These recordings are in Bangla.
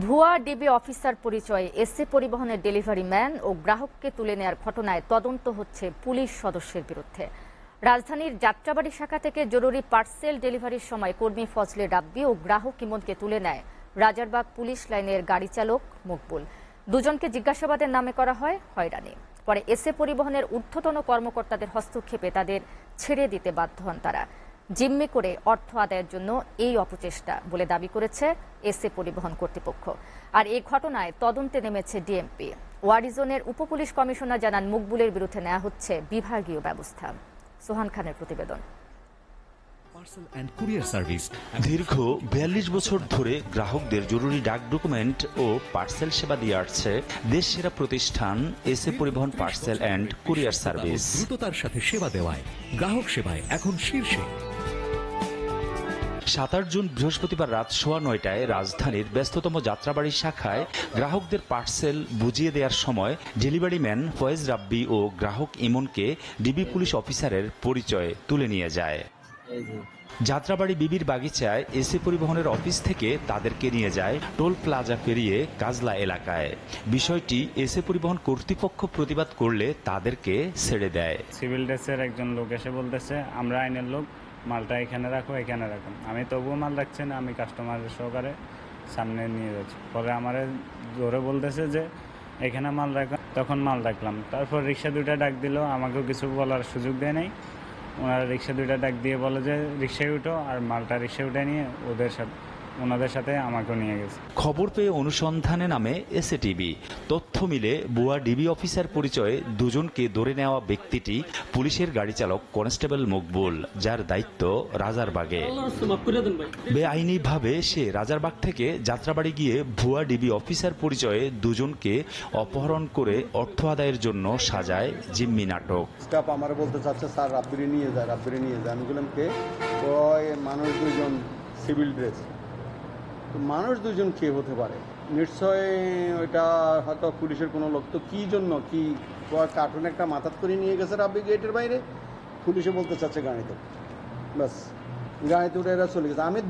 ভুয়া ডিবি অফিসার পরিচয়ে এসএ পরিবহনের ডেলিভারি ম্যান ও গ্রাহককে তুলে নেওয়ার ঘটনায় তদন্ত হচ্ছে পুলিশ সদস্যের বিরুদ্ধে। রাজধানীর যাত্রাবাড়ী শাখা থেকে জরুরি পার্সেল ডেলিভারির সময় কর্মী ফজলে রাব্বি ও গ্রাহক ইমনকে তুলে নেয় রাজারবাগ পুলিশ লাইনের গাড়ি চালক মকবুল। দুজনকে জিজ্ঞাসাবাদের নামে করা হয় হয়রানি। পরে এসএ পরিবহনের ঊর্ধ্বতন কর্মকর্তাদের হস্তক্ষেপে তাদের ছেড়ে দিতে বাধ্য হন তারা। জিম্মি করে অর্থ আদায়ের জন্য এই অপচেষ্টা বলে দাবি করেছে এসএ পরিবহন কর্তৃপক্ষ। আর এই ঘটনায় তদন্তে নেমেছে ডিএমপি। ওয়ারিজোনের উপপুলিশ কমিশনার জানান, মকবুলের বিরুদ্ধে নেওয়া হচ্ছে বিভাগীয় ব্যবস্থা। সোহান খানের প্রতিবেদন। দীর্ঘ ৪২ বছর ধরে গ্রাহকদের জরুরি ডাক ডকুমেন্ট ও পার্সেল সেবা দিয়ে আসছে দেশ সেরা প্রতিষ্ঠান এসএ পরিবহন পার্সেল অ্যান্ড কুরিয়ার সার্ভিস। দ্রুততার সাথে সেবা দেওয়ায় গ্রাহক সেবায় এখন শীর্ষে। ৭ জুন বৃহস্পতিবার রাত ৯:১৫টায় রাজধানীর ব্যস্ততম যাত্রাবাড়ী শাখায় গ্রাহকদের পার্সেল বুঝিয়ে দেওয়ার সময় ডেলিভারি ম্যান ফয়েজ রাব্বি ও গ্রাহক ইমনকে ডিবি পুলিশ অফিসারের পরিচয় তুলে নিয়ে যায়। যাত্রাবাড়ী বিবির বাগিচায় এসএ পরিবহনের অফিস থেকে তাদেরকে নিয়ে যায় টোল প্লাজা পেরিয়ে কাজলা এলাকায়। বিষয়টি এসএ পরিবহন কর্তৃপক্ষ প্রতিবাদ করলে তাদেরকে ছেড়ে দেয়। সিভিল ড্রেসের একজন লোক এসে বলতেছে, আমরা আইনের লোক, মালটা এখানে রাখো, এখানে রাখো। আমি তবুও মাল রাখছি না, আমি কাস্টমারের সহকারে সামনে নিয়ে যাচ্ছি। পরে আমারে ধরে বলতেছে যে এখানে মাল রাখো, তখন মাল রাখলাম। তারপর রিক্সা দুইটা ডাক দিল, আমাকেও কিছু বলার সুযোগ দেয় নাই। ওনারা রিক্সা দুইটা ডাক দিয়ে বলে যে রিক্সায় উঠো, আর মালটা রিক্সায় উঠে নিয়ে ওনাদের সাথে আমাকেও নিয়ে গেছে। খবর পেয়ে অনুসন্ধানে নামে এসএটিবি। তথ্য মিলে ভুয়া ডিবি অফিসার পরিচয়ে দুজনকে ধরে নেওয়া ব্যক্তিটি পুলিশের গাড়ি চালক কনস্টেবল মকবুল, যার দায়িত্ব রাজারবাগে। বেআইনিভাবে সে রাজারবাগ থেকে যাত্রাবাড়ি গিয়ে ভুয়া ডিবি অফিসার পরিচয়ে দুজনকে অপহরণ করে অর্থ আদায়ের জন্য সাজায় জিম্মি নাটক। স্টাফ আমার বলতে চাচ্ছে, স্যার রাব্বিরে নিয়ে যায়, রাব্বিরে নিয়ে যায়। আমি বললাম কে? ওই মানুষ দুজন সিভিল ড্রেস। মানুষ দুজন কে হতে পারে? নিশ্চয় ওইটা হয়তো পুলিশের কোনো লোক। তো কী জন্য কি কার্টুন একটা মাথাত করে নিয়ে গেছে রাব্বি গেটের বাইরে, পুলিশে বলতে চাচ্ছে গাড়িতে। ব্যাস গাড়িতে উঠে এরা চলে গেছে। আমি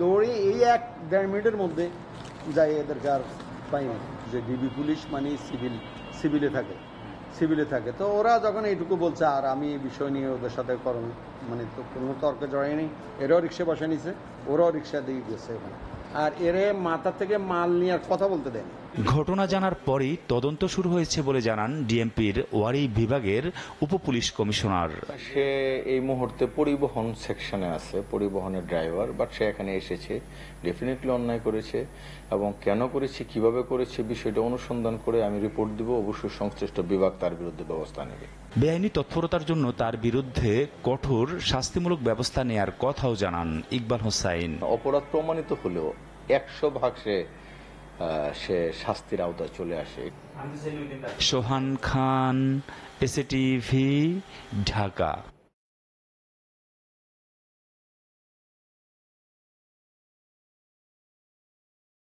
দৌড়ে এই ১-১.৫ মিনিটের মধ্যে যাই, এদেরকে আর পাইনি। যে ডিবি পুলিশ মানে সিভিলে থাকে। তো ওরা যখন এইটুকু বলছে, আর আমি এই বিষয় নিয়ে ওদের সাথে মানে তো কোনো তর্কে জড়াই নেই। এরাও রিক্সা বসে নিছে, ওরাও রিক্সা দিয়ে গেছে ওখানে, আর এরে মাথা থেকে মাল নিয়ে কথা বলতে দেয়নি। ঘটনা জানার পরই তদন্ত শুরু হয়েছে বলে জানান ডিএমপির ওয়ারি বিভাগের উপপুলিশ কমিশনার। সে এই মুহূর্তে পরিবহন সেকশনে আছে, পরিবহনের ড্রাইভার, বাট সে এখানে এসেছে, ডেফিনেটলি অন্যায় করেছে, এবং কেন করেছে, কিভাবে করেছে বিষয়টা অনুসন্ধান করে আমি রিপোর্ট দিব। অবশ্যই সংশ্লিষ্ট বিভাগ তার বিরুদ্ধে ব্যবস্থা নেবে। বেআইনি তৎপরতার জন্য তার বিরুদ্ধে কঠোর শাস্তিমূলক ব্যবস্থা নেয়ার কথাও জানান ইকবাল হোসাইন। অপরাধ প্রমাণিত হলেও ১০০% সে শাস্তির আওতায় চলে আসে। সোহান খান, এসএটিভি, ঢাকা।